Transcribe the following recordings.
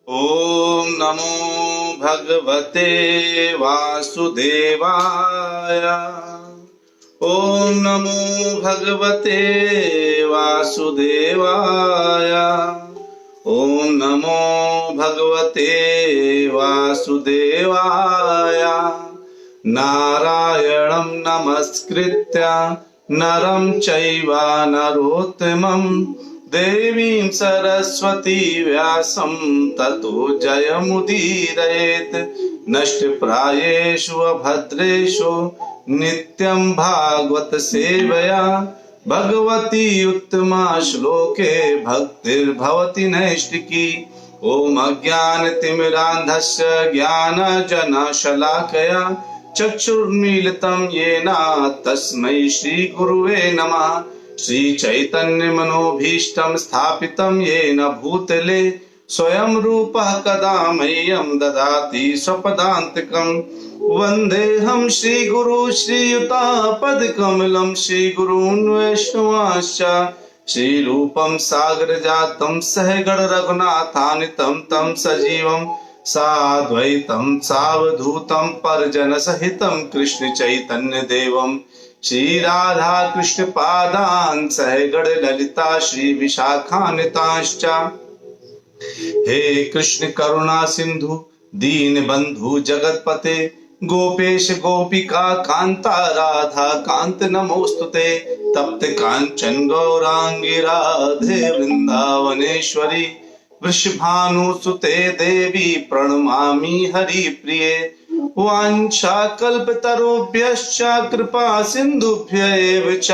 ओम नमो भगवते वासुदेवाय। ओम नमो भगवते वासुदेवाय। ओम नमो भगवते वासुदेवाय। नारायणं नमस्कृत्य नरं चैव नरोत्तमं देवीं सरस्वती व्यासं ततो जयमुदीरयेत्। नष्टप्रायेषु अभद्रेषु नित्यं भागवत सेवया भगवती उत्तमा श्लोके भक्तिर्भवति नैष्टिकी। ओम अज्ञानतिमिरान्धस्य ज्ञानजनशलाकया चक्षुर्मीलितं येन तस्मै श्रीगुरुवे नमः। श्रीचैतन्यमनोभीष्टं स्थापितं येन भूतले स्वयं रूपः कदा मह्यं ददाति स्वपदान्तिकम्। वन्देऽहं श्रीगुरु श्रीयुतापदकमलं श्रीगुरून् वैष्णवांश्च श्रीरूपं सागरजातं सहगण रघुनाथान्वितं तं सजीवं साद्वैतं सावधूतं परिजनसहितं कृष्ण चैतन्य देवं श्री राधा कृष्ण पादान् सहगण ललिता श्री विशाखान्वितांश्च। हे कृष्ण करुणा सिंधु दीन बंधु जगतपते गोपेश गोपिका कांता राधा कांत नमोस्तुते। तप्त कांचन गौरांगी राधे वृंदावनेश्वरी वृषभानुसुते देवी प्रणमामि हरिप्रिये। वाञ्छाकल्पतरुभ्यश्च कृपा सिन्धुभ्य एव च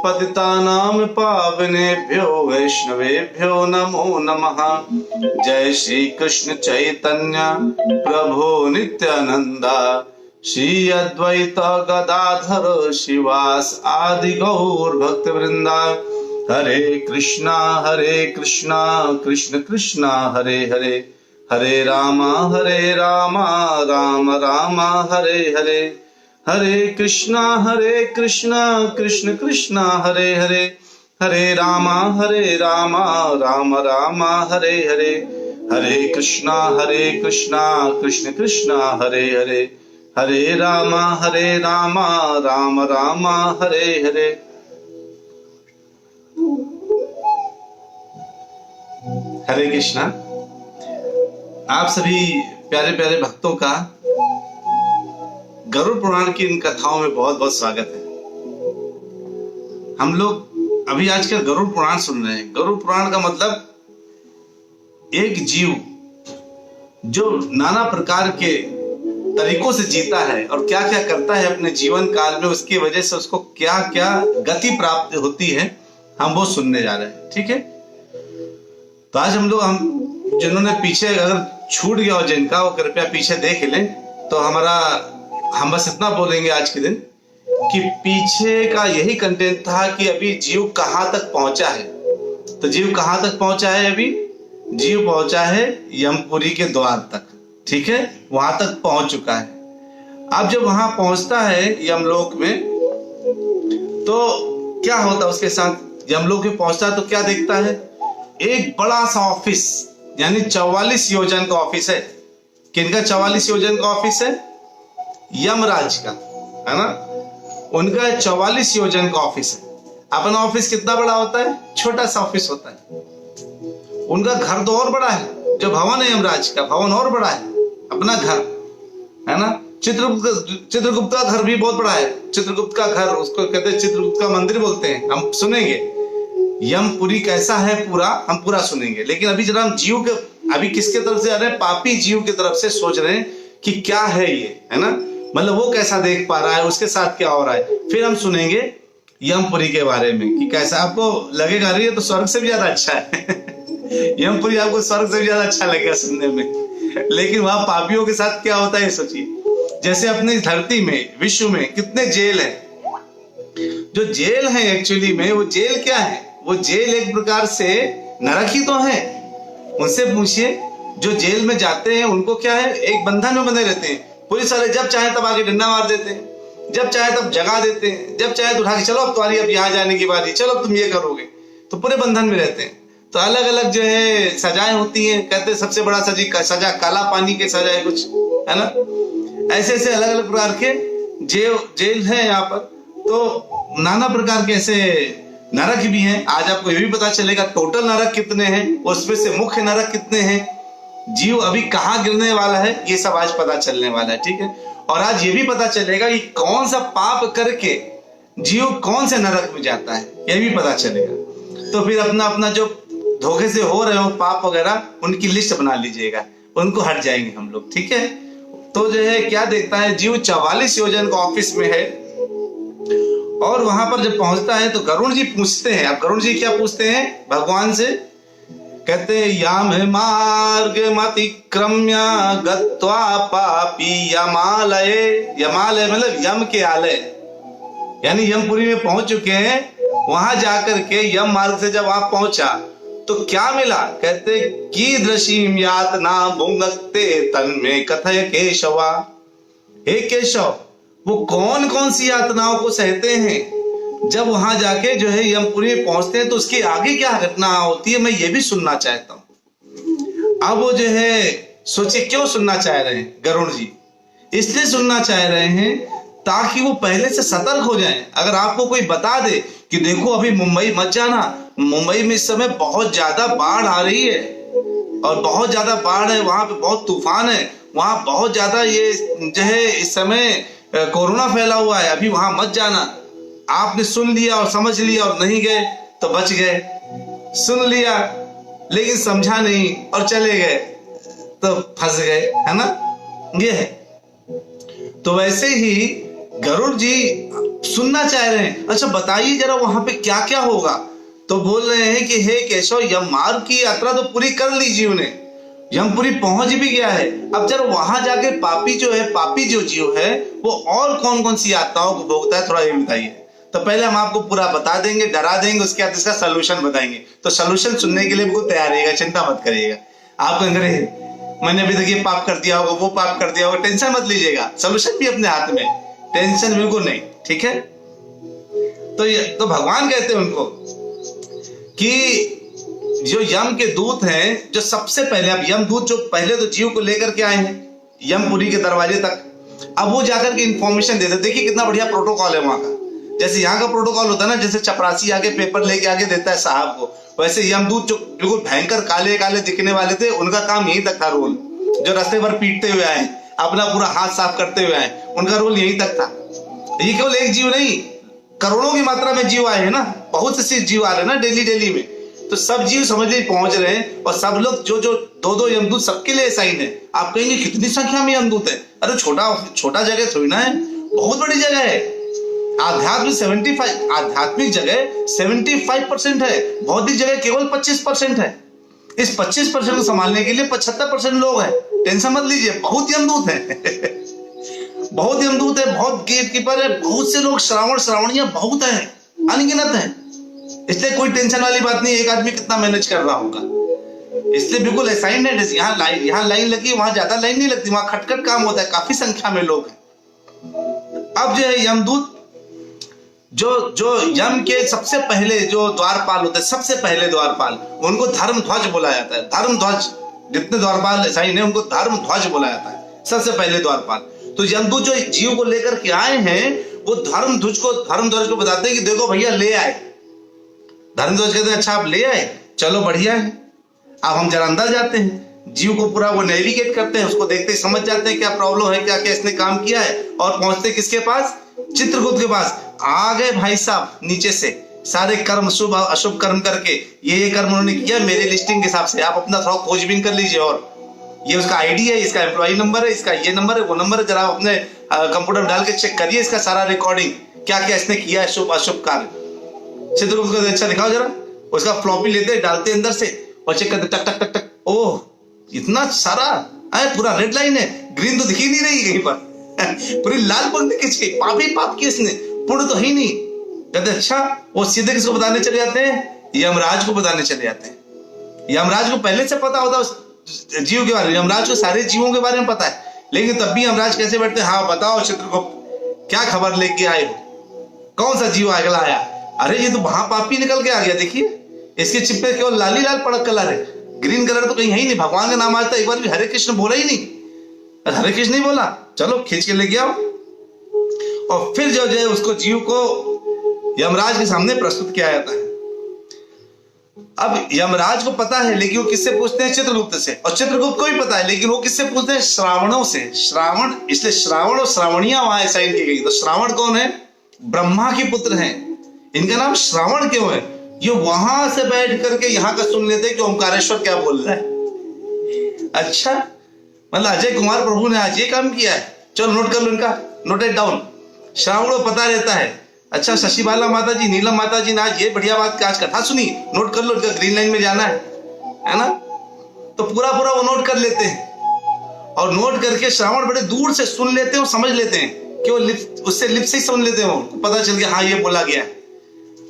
पतितानां पावनेभ्यो वैष्णवेभ्यो नमो नमः। जय श्री कृष्ण चैतन्य प्रभु नित्यानंद श्री अद्वैत गदाधर शिवास आदि गौर भक्त वृंदा। हरे कृष्णा कृष्ण कृष्णा हरे हरे हरे रामा राम राम हरे हरे। हरे कृष्णा कृष्ण कृष्णा हरे हरे हरे रामा राम राम हरे हरे। हरे कृष्णा कृष्ण कृष्णा हरे हरे हरे रामा राम राम हरे हरे। हरे कृष्णा। आप सभी प्यारे प्यारे भक्तों का गरुड़ पुराण की इन कथाओं में बहुत बहुत स्वागत है। हम लोग अभी आजकल गरुड़ पुराण सुन रहे हैं। गरुड़ पुराण का मतलब एक जीव जो नाना प्रकार के तरीकों से जीता है और क्या क्या करता है अपने जीवन काल में, उसकी वजह से उसको क्या क्या गति प्राप्त होती है, हम वो सुनने जा रहे हैं। ठीक है, तो आज हम जिन्होंने पीछे अगर छूट गया हो जिनका, वो कृपया पीछे देख लें। तो हम बस इतना बोलेंगे आज के दिन कि पीछे का यही कंटेंट था कि अभी जीव कहां तक पहुंचा है। तो जीव कहां तक पहुंचा है? अभी जीव पहुंचा है यमपुरी के द्वार तक। ठीक है, वहां तक पहुंच चुका है। अब जब वहां पहुंचता है यमलोक में, तो क्या होता है उसके साथ? यमलोक में पहुंचता है तो क्या देखता है? एक बड़ा सा ऑफिस, यानी 44 योजन का ऑफिस है। किनका 44 योजन का ऑफिस है? यमराज का, है ना। उनका 44 योजन का ऑफिस है। अपना ऑफिस कितना बड़ा होता है? छोटा सा ऑफिस होता है। उनका घर तो और बड़ा है, जो भवन है यमराज का, भवन और बड़ा है, अपना घर, है ना। चित्रगुप्त का घर भी बहुत बड़ा है। चित्रगुप्त का घर, उसको कहते हैं चित्रगुप्त का मंदिर बोलते हैं। हम सुनेंगे यमपुरी कैसा है पूरा, हम पूरा सुनेंगे। लेकिन अभी जरा हम जीव के, अभी किसके तरफ से आ रहे हैं? पापी जीव की तरफ से सोच रहे हैं कि क्या है ये, है ना। मतलब वो कैसा देख पा रहा है, उसके साथ क्या हो रहा है। फिर हम सुनेंगे यमपुरी के बारे में कि कैसा आपको लगेगा। अरे ये तो स्वर्ग से भी ज्यादा अच्छा है। यमपुरी आपको स्वर्ग से भी ज्यादा अच्छा लगेगा सुनने में। लेकिन वहां पापियों के साथ क्या होता है सोचिए। जैसे अपनी धरती में, विश्व में कितने जेल है। जो जेल है एक्चुअली में, वो जेल क्या है? वो जेल एक प्रकार से नरक ही तो है। उनसे पूछिए, जो जेल में जाते हैं उनको क्या है? एक बंधन में बंधे रहते हैं। पुलिस वाले जब चाहे तब आके डंडा मार देते हैं, जब चाहे तब जगा देते हैं, जब चाहे तो उठा के चलो अब तुम्हारी अब यहाँ जाने की बारी, चलो तुम ये करोगे। तो पूरे बंधन में रहते हैं। तो अलग अलग जो है सजाएं होती हैं। कहते हैं सबसे बड़ा सजा काला पानी के सजा है कुछ, है ना। ऐसे ऐसे अलग अलग प्रकार के जेल है यहाँ पर। तो नाना प्रकार के ऐसे नरक भी हैं। आज आपको ये भी पता चलेगा टोटल नरक कितने हैं, उसमें से मुख्य नरक कितने हैं, जीव अभी कहाँ गिरने वाला है, ये सब आज पता चलने वाला है। ठीक है। और आज ये भी पता चलेगा कि कौन सा पाप करके जीव कौन से नरक में जाता है, ये भी पता चलेगा। तो फिर अपना अपना जो धोखे से हो रहे हो पाप वगैरह, उनकी लिस्ट बना लीजिएगा, उनको हट जाएंगे हम लोग। ठीक है। तो जो है क्या देखता है, जीव 44 योजन का ऑफिस में है, और वहां पर जब पहुंचता है तो गरुड़ जी पूछते हैं। अब गरुड़ जी क्या पूछते हैं भगवान से, कहते हैं यम मार्ग मतिक्रम्य गत्वा पापी यमालय। यमालय मतलब यम के आलय, यानी यमपुरी में पहुंच चुके हैं। वहां जाकर के यम मार्ग से जब आप पहुंचा तो क्या मिला, कहते कीदृशीम यातना भुंगते तन्मे कथय केशवा। हे केशव, वो कौन कौन सी यातनाओं को सहते हैं। जब वहां जाके जो है यमपुरी में पहुंचते हैं तो उसके आगे क्या घटना होती है, मैं ये भी सुनना चाहता हूं। अब वो जो है सोचे क्यों सुनना चाह रहे हैं गरुड़ जी, इसलिए सुनना चाह रहे हैं ताकि वो पहले से सतर्क हो जाएं। अगर आपको कोई बता दे कि देखो अभी मुंबई मत जाना, मुंबई में इस समय बहुत ज्यादा बाढ़ आ रही है, और बहुत ज्यादा बाढ़ है, वहां पे बहुत तूफान है, वहां बहुत ज्यादा ये जो है इस समय कोरोना फैला हुआ है, अभी वहां मत जाना। आपने सुन लिया और समझ लिया और नहीं गए तो बच गए, सुन लिया लेकिन समझा नहीं और चले गए तो फंस गए, है ना। ये है। तो वैसे ही गरुड़ जी सुनना चाह रहे हैं, अच्छा बताइए जरा वहां पे क्या क्या होगा। तो बोल रहे हैं कि हे केशव, यम मार्ग की यात्रा तो पूरी कर ली जीव ने, यमपुरी पहुंच भी गया है। अब जरा वहां जाके पापी जो जीव है वो और कौन कौन सी यातनाओं को भोगता है, थोड़ा ये बताइए। तो पहले हम आपको पूरा बता देंगे, डरा देंगे, उसके बाद इसका सोल्यूशन बताएंगे। तो सोल्यूशन सुनने के लिए बिल्कुल तैयार रहिएगा, चिंता मत करिएगा। आप कहेंगे मैंने अभी तक ये पाप कर दिया होगा, वो पाप कर दिया होगा, टेंशन मत लीजिएगा, सोल्यूशन भी अपने हाथ में, टेंशन बिल्कुल नहीं। ठीक है। तो भगवान कहते हैं उनको कि जो यम के दूत हैं, जो सबसे पहले, अब यम दूत जो पहले तो जीव को लेकर के आए हैं यमपुरी के दरवाजे तक, अब वो जाकर के इंफॉर्मेशन देते। देखिए कितना बढ़िया प्रोटोकॉल है वहां का। जैसे यहाँ का प्रोटोकॉल होता है ना, जैसे चपरासी आगे पेपर लेके आगे देता है साहब को, वैसे यमदूत जो बिल्कुल भयंकर काले काले दिखने वाले थे, उनका काम यहीं तक था रोल। जो रास्ते पर पीटते हुए आए, अपना पूरा हाथ साफ करते हुए आए, उनका रोल यहीं तक था। ये केवल एक जीव नहीं, करोड़ों की मात्रा में जीव आए हैं ना, बहुत से जीव आ रहे हैं ना डेली में। तो सब जीव समझ लीजिए पहुंच रहे हैं, और सब लोग जो दो यमदूत सबके लिए साइन है। आप कहेंगे कितनी संख्या में यमदूत है, अरे छोटा जगह थोड़ी ना है, बहुत बड़ी जगह है। आध्यात्मिक जगह 75% है, भौतिक जगह केवल 25% है। इस 25% को संभालने के लिए 75% लोग हैं। टेंशन मत लीजिए, बहुत यमदूत है बहुत यमदूत है, बहुत गेट कीपर है, बहुत से लोग, श्रावणियां बहुत है, अनगिनत है। इसलिए कोई टेंशन वाली बात नहीं, एक आदमी कितना मैनेज कर रहा होगा। इसलिए बिल्कुल असाइंड है। जैसे यहाँ लाइन लगी, वहां ज्यादा लाइन नहीं लगती, वहां खटखट काम होता है, काफी संख्या में लोग हैं। अब जो है यमदूत, जो यम के सबसे पहले जो द्वारपाल होते हैं, सबसे पहले द्वारपाल, उनको धर्म ध्वज बोला जाता है। धर्म ध्वज, जितने द्वारपाल साइन है उनको धर्म ध्वज बोला जाता है, सबसे पहले द्वारपाल। तो यमदूत जो जीव को लेकर के आए हैं, वो धर्म ध्वज को बताते हैं कि देखो भैया ले आए। धर्म ध्वज कहते हैं अच्छा आप ले आए, चलो बढ़िया है। अब हम जरा अंदर जाते हैं, जीव को पूरा वो नेविगेट करते हैं, उसको देखते ही समझ जाते हैं क्या प्रॉब्लम है, क्या क्या इसने काम किया है, और पहुंचते किसके पास, चित्रगुप्त के पास। आ गए भाई साहब नीचे से, सारे कर्म शुभ अशुभ कर्म करके, ये कर्म उन्होंने किया मेरे लिस्टिंग के हिसाब से। आप अपना थोड़ा खोजबीन कर लीजिए, और ये उसका आईडी है, इसका एम्प्लॉय नंबर है, इसका ये नंबर है, वो नंबर है, जरा अपने कंप्यूटर डाल के चेक करिए इसका सारा रिकॉर्डिंग, क्या क्या इसने किया है शुभ अशुभ कार्य। चित्रगुप्त को अच्छा दिखाओ जरा, उसका फ्लॉपी लेते डालते अंदर से और चेक करते, टक टक टक टक, ओह इतना सारा है, पूरा रेड लाइन है, ग्रीन तो दिखी नहीं रही कहीं पर पूरी लाल पंक्ति खींच गई, पाप ही पाप की इसने, पुण्य तो ही नहीं। कहते अच्छा, वो सीधे किसको बताने चले जाते हैं, यमराज को बताने चले जाते हैं। यमराज को पहले से पता होता जीव के बारे में, यमराज को सारे जीवों के बारे में पता है, लेकिन तब भी यमराज कैसे बैठते, हाँ बताओ चित्रगुप्त क्या खबर लेके आए हो, कौन सा जीव अगला आया। अरे ये तो महापापी निकल के आ गया, देखिए इसके चिप पे केवल लाली लाल पड़क कलर है, ग्रीन कलर तो कहीं है ही नहीं। भगवान का नाम आज तक एक बार भी हरे कृष्ण बोला ही नहीं, हरे कृष्ण नहीं बोला। चलो खींच के ले गया और फिर जो है उसको जीव को यमराज के सामने प्रस्तुत किया जाता है। अब यमराज को पता है, लेकिन वो किससे पूछते हैं? चित्रगुप्त से। और चित्रगुप्त को भी पता है, लेकिन वो किससे पूछते हैं? श्रावणों से। श्रावण, इसलिए श्रावण और श्रावणियां वहां असाइन की गई। तो श्रावण कौन है? ब्रह्मा के पुत्र हैं। इनका नाम श्रावण क्यों है? ये वहां से बैठ करके यहाँ का सुन लेते कि ओमकारेश्वर क्या बोल रहा है। अच्छा, मतलब अजय कुमार प्रभु ने आज ये काम किया है। चलो नोट कर लो इनका, नोट इट डाउन। श्रावण को पता रहता है। अच्छा, शशि बाला माता जी, नीलम माता जी ने आज ये बढ़िया बात आज कथा सुनी, नोट कर लो, इनका ग्रीन लाइन में जाना है ना? तो पूरा पूरा वो नोट कर लेते हैं और नोट करके श्रावण बड़े दूर से सुन लेते हैं और समझ लेते हैं कि वो उससे लिप से ही समझ लेते हैं, पता चल गया हाँ ये बोला गया है।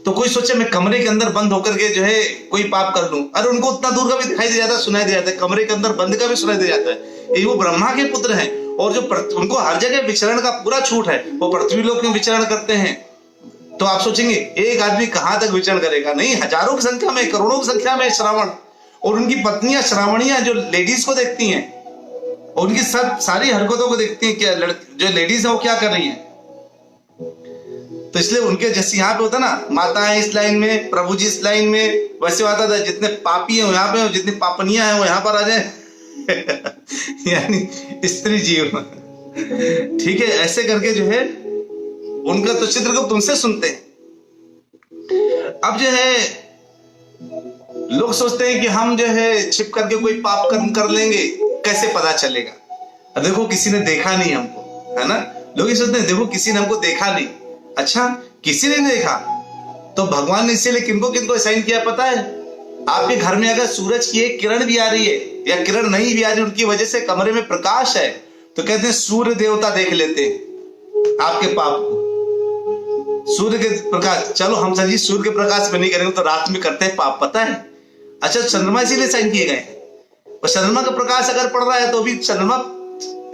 तो कोई सोचे मैं कमरे के अंदर बंद होकर के जो है कोई पाप कर लूं, अरे उनको उतना दूर का भी दिखाई दे जाता है, सुनाई दे जाता है, कमरे के अंदर बंद का भी सुनाई दे जाता है। ये वो ब्रह्मा के पुत्र हैं और जो उनको हर जगह विचरण का पूरा छूट है, वो पृथ्वी लोक में विचरण करते हैं। तो आप सोचेंगे एक आदमी कहां तक विचरण करेगा? नहीं, हजारों की संख्या में, करोड़ों की संख्या में श्रावण और उनकी पत्नियां श्रावणियां जो लेडीज को देखती हैं और उनकी सब सारी हरकतों को देखती हैं, क्या जो लेडीज है वो क्या कर रही हैं। तो इसलिए उनके जैसे यहाँ पे होता ना, माताएं इस लाइन में, प्रभु जी इस लाइन में, वैसे आता था जितने पापी हैं वो यहाँ पे और जितनी पापनियां हैं वो यहाँ पर आ जाए यानी स्त्री जीव। ठीक है, ऐसे करके जो है उनका तो चित्र को तुमसे सुनते हैं। अब जो है लोग सोचते हैं कि हम जो है छिप करके कोई पाप कर्म कर लेंगे, कैसे पता चलेगा? अब देखो किसी ने देखा नहीं हमको, है ना? लोग ये सोचते हैं देखो किसी ने हमको देखा नहीं। अच्छा, किसी ने नहीं देखा तो भगवान ने इसीलिए किनको किनको असाइन किया पता है? आपके घर में अगर सूरज की एक किरण भी आ रही है या किरण नहीं भी आ रही, उनकी वजह से कमरे में प्रकाश है, तो कहते हैं सूर्य देवता देख लेते हैं आपके पाप को। सूर्य के प्रकाश, चलो हम समझिए सूर्य के प्रकाश में नहीं करेंगे तो रात में करते हैं पाप, पता है? अच्छा, चंद्रमा इसीलिए साइन किए गए और चंद्रमा का प्रकाश अगर पड़ रहा है तो भी चंद्रमा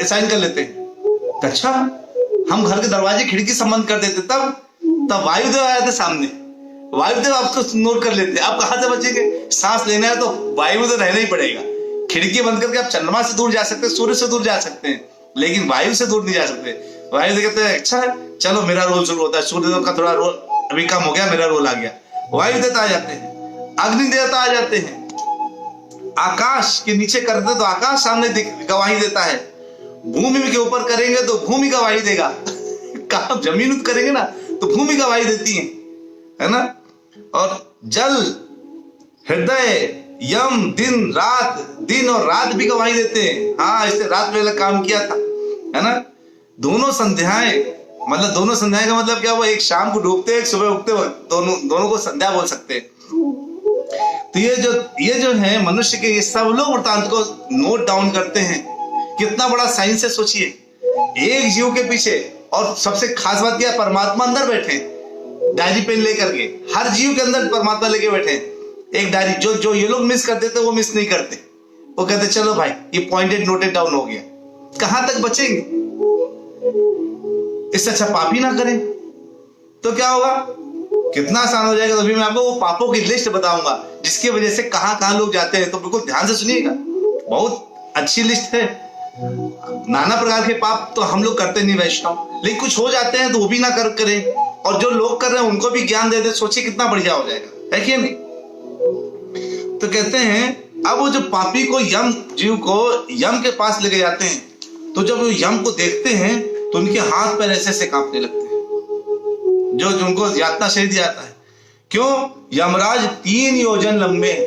साइन कर लेते हैं। अच्छा, हम घर के दरवाजे खिड़की संबंध कर देते, तब वायुदेव आए थे सामने, वायुदेव आपको नोट कर लेते। आप कहां से बचेंगे? सांस लेना है तो वायु तो रहना ही पड़ेगा। खिड़की बंद करके आप चंद्रमा से दूर जा सकते हैं, सूर्य से दूर जा सकते हैं, लेकिन वायु से दूर नहीं जा सकते। वायु कहते हैं अच्छा है, चलो मेरा रोल शुरू होता है, सूर्यदेव का थोड़ा रोल अभी कम हो गया, मेरा रोल आ गया। वायु देवता आ जाते हैं, अग्नि देवता आ जाते हैं, आकाश के नीचे करते तो आकाश सामने गवाही देता है, भूमि के ऊपर करेंगे तो भूमि गवाही देगा कहा जमीन करेंगे ना तो भूमि गवाही देती है ना? और जल, हृदय, यम, दिन रात, दिन और रात भी गवाही देते हैं। हाँ, इससे रात में काम किया था, है ना? दोनों संध्याएं, मतलब दोनों संध्याएं का मतलब क्या हुआ? एक शाम को डूबते एक सुबह उगते वक्त, दोनों को संध्या बोल सकते हैं। तो ये जो है मनुष्य के, ये सब लोग वृत्तांत को नोट डाउन करते हैं। कितना बड़ा साइंस है सोचिए, एक जीव के पीछे। और सबसे खास बात क्या, परमात्मा अंदर बैठे डायरी पेन लेकर के, हर जीव के अंदर परमात्मा लेके बैठे एक डायरी। जो ये लोग मिस कर देते वो मिस नहीं करते, वो कहते चलो भाई ये पॉइंटेड नोटेड डाउन हो गया। कहां तक बचेंगे? इससे अच्छा पाप ही ना करें तो क्या होगा? कितना आसान हो जाएगा। तो अभी मैं आपको वो पापों की लिस्ट बताऊंगा जिसकी वजह से कहां लोग जाते हैं, तो बिल्कुल ध्यान से सुनिएगा, बहुत अच्छी लिस्ट है। नाना प्रकार के पाप तो हम लोग करते नहीं वैष्णव, लेकिन कुछ हो जाते हैं तो वो भी ना करें, और जो लोग कर रहे हैं उनको भी ज्ञान दे दे, सोचिए कितना बढ़िया हो जाएगा, है कि नहीं? तो कहते हैं अब वो जो पापी को, यम जीव को यम के पास लेके जाते हैं, तो जब वो यम को देखते हैं तो उनके हाथ पैर ऐसे कांपने लगते हैं, जो उनको यातना शरीर दिया जाता है। क्यों? यमराज 3 योजन लंबे हैं,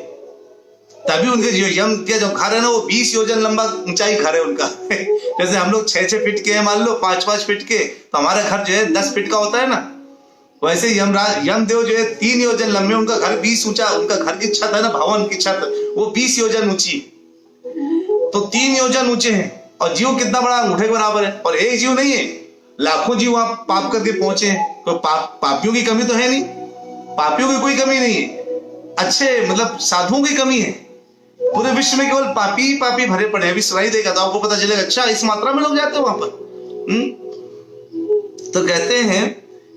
तभी उनके जो यम के जो घर है ना वो 20 योजन लंबा ऊंचाई घर है उनका जैसे हम लोग 6-6 फीट के हैं, मान लो 5-5 फीट के, तो हमारा घर जो है 10 फीट का होता है ना, वैसे यमदेव जो है 3 योजन लंबे, उनका घर 20 ऊंचा, उनका घर की छत है ना, भवन की छत, वो 20 योजन ऊंची, तो 3 योजन ऊंचे हैं। और जीव कितना बड़ा, अंगूठे के बराबर है। और एक जीव नहीं है, लाखों जीव वहां पाप करके पहुंचे हैं। तो पापियों की कमी तो है नहीं, पापियों की कोई कमी नहीं है, अच्छे मतलब साधुओं की कमी है। पूरे विश्व में केवल पापी पापी भरे पड़े हैं। अभी सुनाई देगा तो आपको पता चलेगा, अच्छा इस मात्रा में लोग जाते हैं वहां पर। तो कहते हैं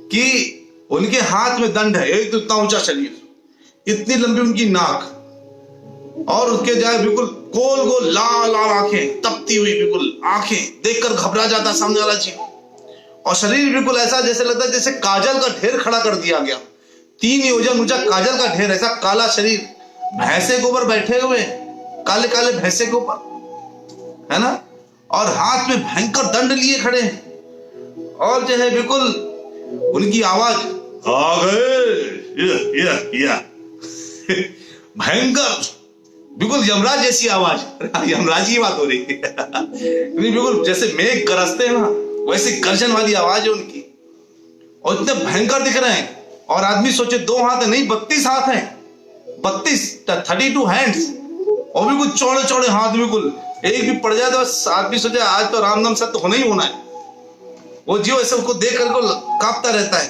कि उनके हाथ में दंड है, एक तो इतना ऊंचा शरीर, इतनी लंबी उनकी नाक, और उसके जाए बिल्कुल गोल गोल लाल लाल आंखें, तपती हुई बिल्कुल आंखें, देखकर घबरा जाता सामने वाला जीव। और शरीर बिल्कुल ऐसा जैसे लगता है जैसे काजल का ढेर खड़ा कर दिया गया, 3 योजन ऊंचा काजल का ढेर, ऐसा काला शरीर, भैंसे के ऊपर बैठे हुए, काले काले भैंसे के ऊपर, है ना, और हाथ में भयंकर दंड लिए खड़े हैं, और जो है बिल्कुल उनकी आवाज, आ गए, या भयंकर, बिल्कुल यमराज जैसी आवाज, यमराज की बात हो रही है बिल्कुल जैसे मेघ गरजते हैं ना, वैसे गर्जन वाली आवाज है उनकी, और इतने भयंकर दिख रहे हैं। और आदमी सोचे 2 हाथ नहीं 32 हाथ हैं, 32 हैंड्स, और बिल्कुल चौड़े चौड़े हाथ, बिल्कुल एक भी पड़ जाए तो बस आदमी सोचे आज तो राम नाम सत्य होना ही होना है। वो जीव ऐसे उसको देख कर कांपता रहता है,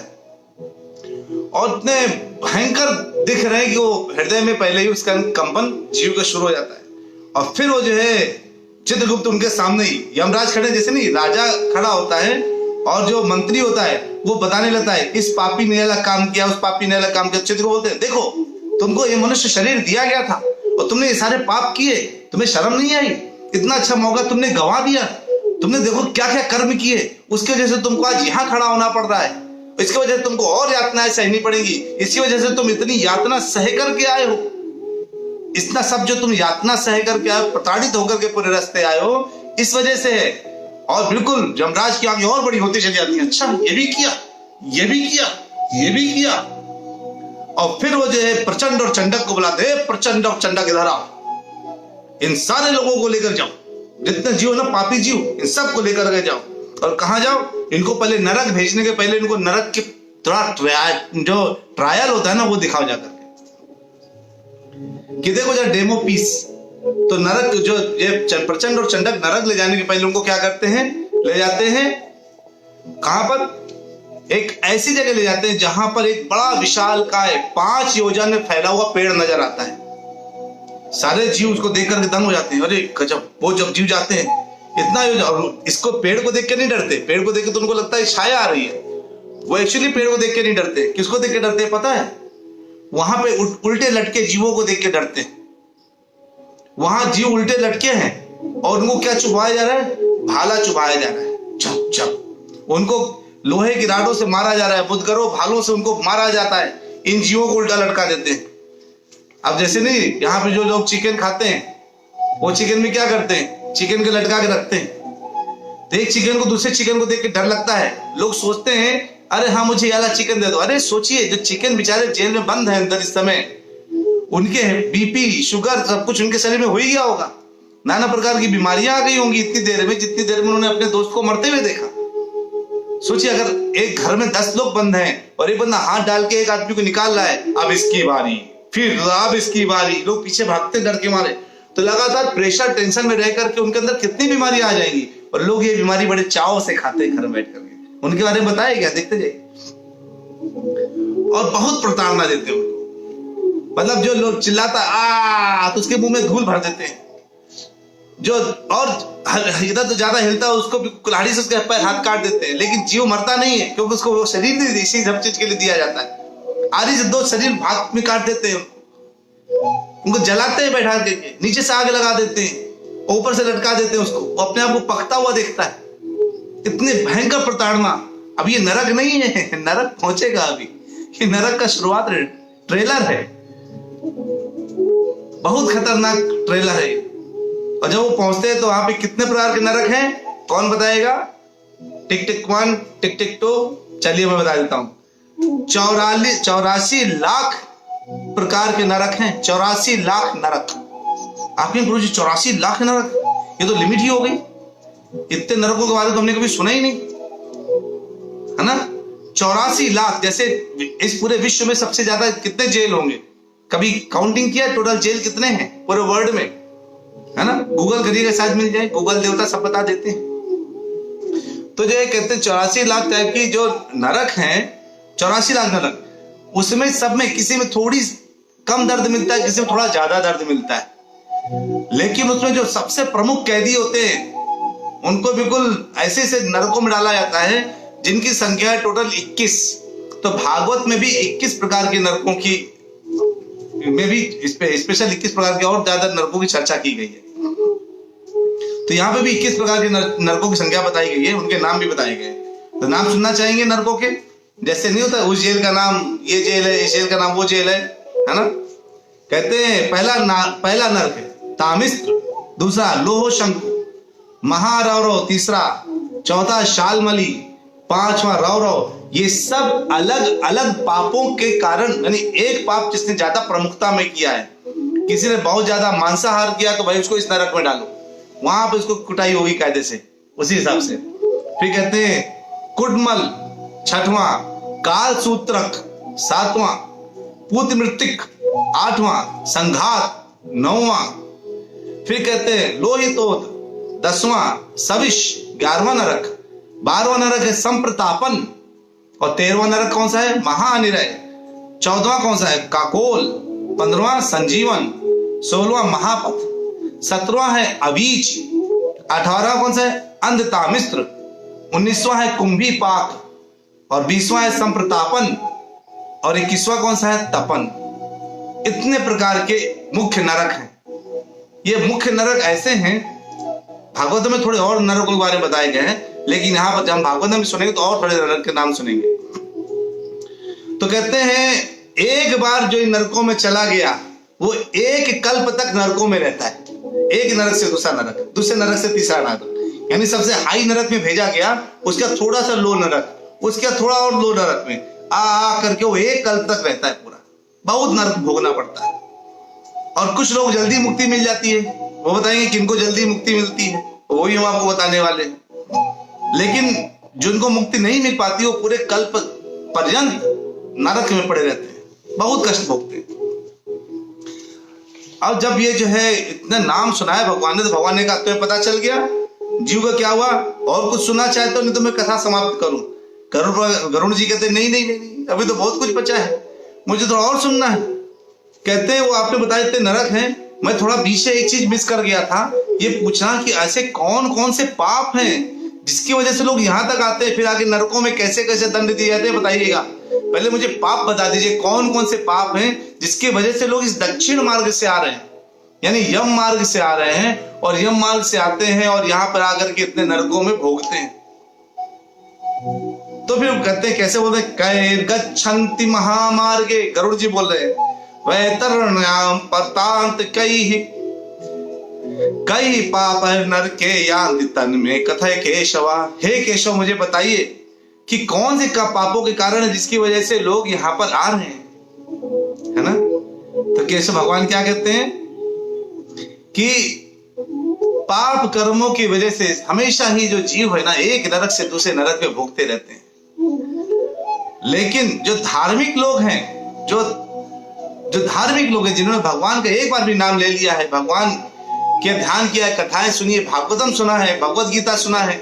और इतने भयंकर दिख रहे हैं कि वो हृदय में पहले ही उसका कंपन जीव का शुरू हो जाता है। और फिर वो जो है चित्रगुप्त उनके सामने ही, यमराज खड़े, जैसे नहीं राजा खड़ा होता है और जो मंत्री होता है वो बताने लगता है इस पापी ने अलग काम किया, उस पापी ने अलग काम किया। चित्रगुप्त बोलते हैं देखो तुमको ये मनुष्य शरीर दिया गया था और तुमने ये सारे पाप किए, तुम्हें शर्म नहीं आई? इतना अच्छा मौका तुमने गंवा दिया, तुमने देखो क्या क्या कर्म किए, उसकी वजह से तुमको आज यहाँ खड़ा होना पड़ रहा है, इसकी वजह से तुमको और यातनाएं सहनी पड़ेंगी, इसकी वजह से तुम इतनी यातना सह करके आए हो, इतना सब जो तुम यातना सह करके आए, प्रताड़ित होकर के पूरे रास्ते आए हो, इस वजह से है। और बिल्कुल यमराज की आंखें और बड़ी होती चली जाती हैं, अच्छा ये भी किया, ये भी किया, ये भी किया। और फिर वो जो है प्रचंड और चंडक को बुलाते हैं, प्रचंड और चंडक इधर आओ, इन सारे लोगों को लेकर जाओ, जितने जीव ना पापी जीव, इन सबको लेकर के जाओ। और कहां जाओ? इनको पहले नरक भेजने के पहले इनको नरक की थोड़ा जो ट्रायल होता है ना वो दिखाओ जाकर कि देखो जरा डेमो पीस। तो नरक जो ये प्रचंड और चंडक नरक ले जाने के पहले उनको क्या करते हैं, ले जाते हैं कहां पर? एक ऐसी जगह ले जाते हैं जहां पर एक बड़ा विशालकाय 5 योजन में फैला हुआ पेड़ नजर आता है। सारे जीव उसको देख करके दंग हो जाते हैं, अरे गजब। वो जब जीव जाते हैं इतना, और इसको पेड़ को देख के नहीं डरते, पेड़ को देख के तो उनको लगता है छाया आ रही है, वो एक्चुअली पेड़ को देख के नहीं डरते। किसको देख के डरते हैं पता है? वहां पे उल्टे लटके जीवों को देख के डरते हैं। वहां जीव उल्टे लटके हैं और उनको क्या चुभाया जा रहा है? भाला चुभाया जा रहा है, चप चप। उनको लोहे की राडों से मारा जा रहा है, बुदगरों भालों से उनको मारा जाता है, इन जीवों को उल्टा लटका देते हैं। अब जैसे नहीं यहाँ पे जो लोग चिकन खाते हैं, वो चिकन में क्या करते हैं? चिकन के लटका के रखते हैं। तो एक चिकन को दूसरे चिकन को देख के डर लगता है, लोग सोचते हैं अरे हाँ मुझे ये वाला चिकन दे दो। अरे सोचिए जो चिकन बेचारे जेल में बंद है अंदर इस समय, उनके बीपी शुगर सब कुछ उनके शरीर में हो ही गया होगा, नाना प्रकार की बीमारियां आ गई होंगी इतनी देर में, जितनी देर में उन्होंने अपने दोस्त को मरते हुए देखा। सोचिए अगर एक घर में 10 लोग बंद हैं और एक बंदा हाथ डाल के एक आदमी को निकाल रहा है, अब इसकी बारी, फिर अब इसकी बारी, लोग पीछे भागते डर के मारे। तो लगातार प्रेशर टेंशन में रह करके उनके अंदर कितनी बीमारियां आ जाएंगी, और लोग ये बीमारी बड़े चाव से खाते हैं घर में बैठ करके। उनके बारे में बताया क्या? देखते जाइए। और बहुत प्रताड़ना देते हैं उनको, मतलब जो लोग चिल्लाता आ तो उसके मुंह में धूल भर देते हैं, जो और इधर तो ज्यादा हिलता है उसको भी कुल्हाड़ी से उसके पैर हाथ काट देते हैं। लेकिन जीव मरता नहीं है क्योंकि उसको वो शरीर नहीं, इसी सब चीज के लिए दिया जाता है। आधी से 2 शरीर भाग में काट देते हैं, उनको जलाते हैं बैठा के, नीचे से आग लगा देते हैं, ऊपर से लटका देते हैं उसको, वो अपने आप को पकता हुआ देखता है। इतनी भयंकर प्रताड़ना। अब ये नरक नहीं है, नरक पहुंचेगा अभी, ये नरक का शुरुआत ट्रेलर है, बहुत खतरनाक ट्रेलर है। और जब वो पहुंचते हैं तो वहां पे कितने प्रकार के नरक हैं, कौन बताएगा? टिक टिक 1, टिक टिक 2, चलिए मैं बता देता हूं। 84 लाख प्रकार के नरक हैं, 84 लाख नरक। आपने गुरुजी 84 लाख नरक, ये तो लिमिट ही हो गई। इतने नरकों के बारे में तो हमने कभी सुना ही नहीं, है ना? 84 लाख। जैसे इस पूरे विश्व में सबसे ज्यादा कितने जेल होंगे, कभी काउंटिंग किया टोटल जेल कितने हैं पूरे वर्ल्ड में, है ना? गूगल करिएगा शायद मिल जाए, गूगल देवता सब बता देते हैं। तो जो कहते हैं 84 लाख टाइप की जो नरक हैं, 84 लाख नरक, उसमें सब में किसी में थोड़ी कम दर्द मिलता है, किसी में थोड़ा ज्यादा दर्द मिलता है। लेकिन उसमें जो सबसे प्रमुख कैदी होते हैं उनको बिल्कुल ऐसे ऐसे नरकों में डाला जाता है जिनकी संख्या है टोटल 21। तो भागवत में भी 21 प्रकार के नरकों की में भी स्पेशल 21 प्रकार के और ज्यादा नरकों की चर्चा की गई है। तो यहाँ पे भी 21 प्रकार के नरकों की संख्या बताई गई है, उनके नाम भी बताए गए। तो नाम सुनना चाहेंगे नरकों के? जैसे नहीं होता उस जेल का नाम ये जेल है, इस जेल का नाम वो जेल है ना। कहते हैं पहला नरक है तामिस्त्र, दूसरा लोह शंकु, महारौरव तीसरा, चौथा शालमली, पांचवा रौरव। ये सब अलग अलग पापों के कारण, यानी एक पाप जिसने ज्यादा प्रमुखता में किया है, किसी ने बहुत ज्यादा मांसाहार किया तो भाई उसको इस नरक में डालो, वहां पे उसको कुटाई होगी कायदे से, उसी हिसाब से। फिर कहते हैं कुडमल छठवां, काल सूत्रक सातवां, पूत मृतिक आठवां, संघात नौवां। फिर कहते हैं लोहितोद 10वां, सविश 11वां नरक, 12वां नरक है संप्रतापन, और 13वां नरक कौन सा है? महानिरय। 14वां कौन सा है? काकोल। 15वां संजीवन, 16वां महापथ, 17वां है अबीच, 18वां कौन सा है? अंधतामिस्त्र, 19वां है कुंभी पाक, और 20वां है संप्रतापन, और 21वां कौन सा है? तपन। इतने प्रकार के मुख्य नरक हैं। ये मुख्य नरक ऐसे हैं, भागवत में थोड़े और नरकों के बारे में बताए गए हैं, लेकिन यहाँ पर जब हम भागवत में सुनेंगे तो और थोड़े नरक के नाम सुनेंगे। तो कहते हैं एक बार जो इन नरकों में चला गया वो एक कल्प तक नरकों में रहता है। एक नरक से दूसरा नरक, दूसरे नरक से तीसरा नरक, यानी सबसे हाई नरक में भेजा गया, उसका थोड़ा सा लो नरक, उसका थोड़ा और लो नरक में आ करके वो एक कल्प तक रहता है पूरा। बहुत नरक भोगना पड़ता है। और कुछ लोग जल्दी मुक्ति मिल जाती है, वो बताएंगे किनको जल्दी मुक्ति मिलती है, वो ही हम आपको बताने वाले। लेकिन जिनको मुक्ति नहीं मिल पाती वो पूरे कल्प पर्यंत नरक में पड़े रहते हैं, बहुत कष्ट भोगते हैं। अब जब ये जो है इतना नाम सुना है भगवान ने, तो भगवान ने कहा तुम्हें पता चल गया जीव का क्या हुआ, और कुछ सुनना चाहते हो? नहीं तो मैं कथा समाप्त करूं। गरुड़ जी कहते नहीं नहीं नहीं, अभी तो बहुत कुछ बचा है, मुझे थोड़ा और सुनना है। कहते हैं वो आपने बताया इतने नरक हैं, मैं थोड़ा बीच से एक चीज मिस कर गया था, ये पूछना कि ऐसे कौन कौन से पाप हैं जिसकी वजह से लोग यहाँ तक आते हैं, फिर आगे नरकों में कैसे कैसे दंड दिए जाते हैं, बताइएगा। पहले मुझे पाप बता दीजिए, कौन कौन से पाप हैं जिसकी वजह से लोग इस दक्षिण मार्ग से आ रहे हैं, यानी यम मार्ग से आ रहे हैं, और यम मार्ग से आते हैं और यहाँ पर आकर के इतने नरकों में भोगते हैं। तो फिर कहते हैं कैसे बोलते हैं, कैर्गच्छन्ति महामार्गे, गरुड़ जी बोल रहे हैं, वैतरण्याम पतांत कई पाप नरके यान्ति तन्मे कथय केशवा। हे केशव मुझे बताइए कि कौन से पापों के कारण है जिसकी वजह से लोग यहाँ पर आ रहे हैं, है ना। तो केशव भगवान क्या कहते हैं कि पाप कर्मों की वजह से हमेशा ही जो जीव है ना, एक नरक से दूसरे नरक में भोगते रहते हैं। लेकिन जो धार्मिक लोग हैं, जो धार्मिक लोग हैं, जिन्होंने भगवान का एक बार भी नाम ले लिया है, भगवान के ध्यान किया है, कथाएं सुनी है, भागवतम सुना है, भगवत गीता सुना है,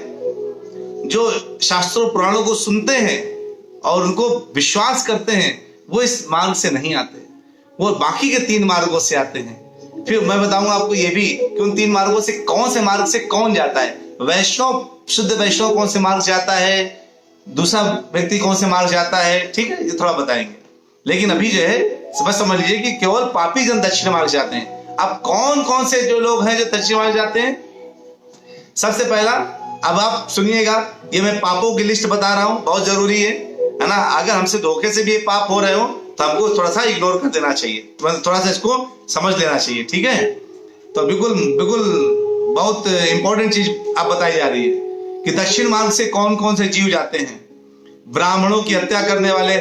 जो शास्त्रों पुराणों को सुनते हैं और उनको विश्वास करते हैं, वो इस मार्ग से नहीं आते, वो बाकी के 3 मार्गों से आते हैं। फिर मैं बताऊंगा आपको ये भी कि उन 3 मार्गों से कौन से कौन जाता है। वैष्णव, शुद्ध वैष्णव कौन से मार्ग से आता है, दूसरा व्यक्ति कौन से मार्ग जाता है, ठीक है, ये थोड़ा बताएंगे। लेकिन अभी जो है बस समझ लीजिए कि केवल पापी जन दक्षिण मार्ग जाते हैं। अब कौन कौन से जो लोग हैं जो दक्षिण मार्ग जाते हैं, सबसे पहला, अब आप सुनिएगा, ये मैं पापों की लिस्ट बता रहा हूं, बहुत जरूरी है ना। अगर हमसे धोखे से भी ये पाप हो रहे हो तो हमको थोड़ा सा इग्नोर कर देना चाहिए, थोड़ा सा इसको समझ लेना चाहिए, ठीक है। तो बिल्कुल बिल्कुल बहुत इंपॉर्टेंट चीज आप बताई जा रही है कि दक्षिण मार्ग से कौन कौन से जीव जाते हैं। ब्राह्मणों की हत्या करने वाले,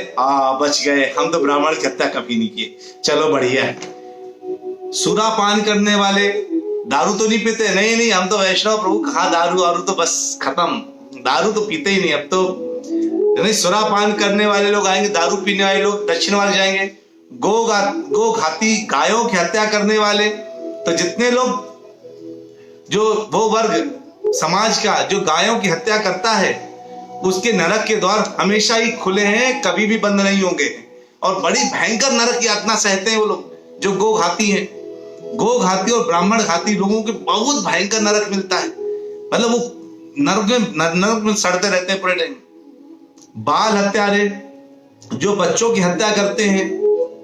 बच गए, हम तो ब्राह्मण की हत्या कभी नहीं किए, चलो बढ़िया है। सुरापान करने वाले, दारू तो नहीं पीते, नहीं नहीं हम तो वैष्णव प्रभु, कहाँ दारू तो बस खत्म, दारू तो पीते ही नहीं अब तो, नहीं। सुरापान करने वाले लोग आएंगे, दारू पीने वाले लोग दक्षिण मार्ग जाएंगे। गो घाती, गायों की हत्या करने वाले, तो जितने लोग, जो वो वर्ग समाज का जो गायों की हत्या करता है, उसके नरक के द्वार हमेशा ही खुले हैं, कभी भी बंद नहीं होंगे, और बड़ी भयंकर नरक की यातना सहते हैं वो लोग जो गो घाती हैं। गो घाती और ब्राह्मण घाती लोगों के बहुत भयंकर नरक मिलता है, मतलब वो नरक में सड़ते रहते हैं पूरे टाइम। बाल हत्यारे, जो बच्चों की हत्या करते हैं,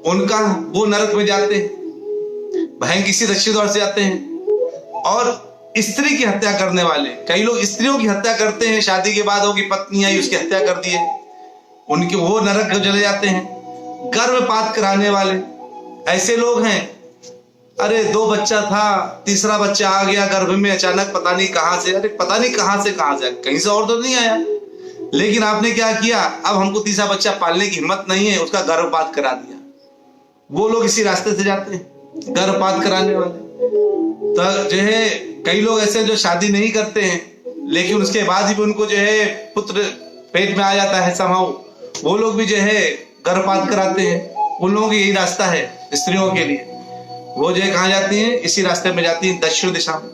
उनका वो नरक में जाते हैं। बहन किसी रस्सी दौड़ से जाते हैं। और स्त्री की हत्या करने वाले, कई लोग स्त्रियों की हत्या करते हैं, शादी के बाद होगी पत्नी आई उसकी हत्या कर दी है, उनके वो नरक में चले जाते हैं। गर्भपात कराने वाले ऐसे लोग हैं, अरे 2 बच्चा था, तीसरा बच्चा आ गया गर्भ में अचानक, पता नहीं कहां से, अरे पता नहीं कहां से कहीं से और तो नहीं आया, लेकिन आपने क्या किया, अब हमको तीसरा बच्चा पालने की हिम्मत नहीं है, उसका गर्भपात करा दिया। वो लोग इसी रास्ते से जाते हैं, गर्भपात कराने वाले। तो जो है कई लोग ऐसे जो शादी नहीं करते हैं, लेकिन उसके बाद भी उनको जो है पुत्र पेट में आ जाता है समाओ, वो लोग भी जो है गर्भपात कराते हैं। उन लोगों की यही रास्ता है स्त्रियों के लिए। वो जो है कहाँ जाती हैं, इसी रास्ते में जाती हैं, दक्षिण दिशा में।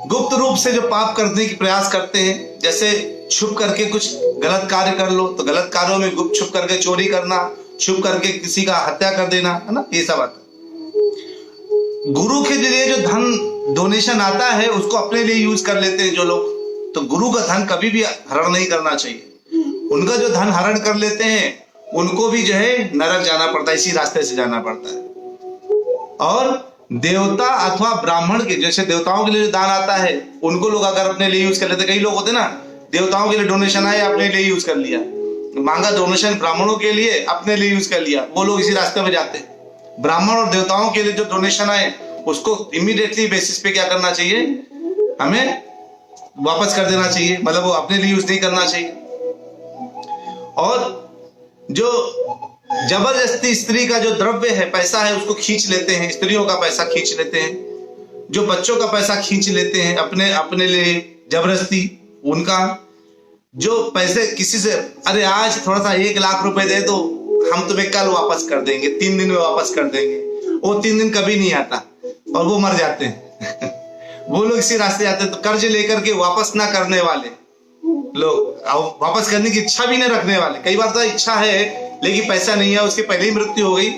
गुप्त रूप से जो पाप करने की प्रयास करते हैं, जैसे छुप करके कुछ गलत कार्य कर लो, तो गलत कार्यों में गुप्त छुप करके चोरी करना, छुप करके किसी का हत्या कर देना, है ना, ये सब आता है। गुरु के जरिए जो धन डोनेशन आता है उसको अपने लिए यूज कर लेते हैं जो लोग, तो गुरु का धन कभी भी हरण नहीं करना चाहिए। उनका जो धन हरण कर लेते हैं उनको भी जो है नरक जाना पड़ता है, इसी रास्ते से जाना पड़ता है। और देवता अथवा ब्राह्मण के, जैसे देवताओं के लिए जो दान आता है उनको लोग अगर अपने लिए यूज कर लेते, कई लोग होते ना, देवताओं के लिए डोनेशन आए अपने लिए यूज कर लिया, मांगा डोनेशन ब्राह्मणों के लिए अपने लिए यूज कर लिया, वो लोग इसी रास्ते में जाते हैं। ब्राह्मण और देवताओं के लिए जो डोनेशन आए उसको इमीडिएटली बेसिस पे क्या करना चाहिए, हमें वापस कर देना चाहिए, मतलब वो अपने लिए यूज नहीं करना चाहिए। और जो जबरदस्ती स्त्री का जो द्रव्य है, पैसा है, उसको खींच लेते हैं, स्त्रियों का पैसा खींच लेते हैं, जो बच्चों का पैसा खींच लेते हैं अपने लिए जबरदस्ती, उनका जो पैसे किसी से, अरे आज थोड़ा सा 1 लाख रुपए दे दो, हम तुम्हें कल वापस कर देंगे, 3 दिन में वापस कर देंगे, वो 3 दिन कभी नहीं आता और वो मर जाते हैं। वो लोग इसी रास्ते जाते हैं। तो कर्ज लेकर के वापस ना करने वाले लोग, वापस करने की इच्छा भी नहीं रखने वाले, कई बार तो इच्छा है लेकिन पैसा नहीं है, उसकी पहले ही मृत्यु हो गई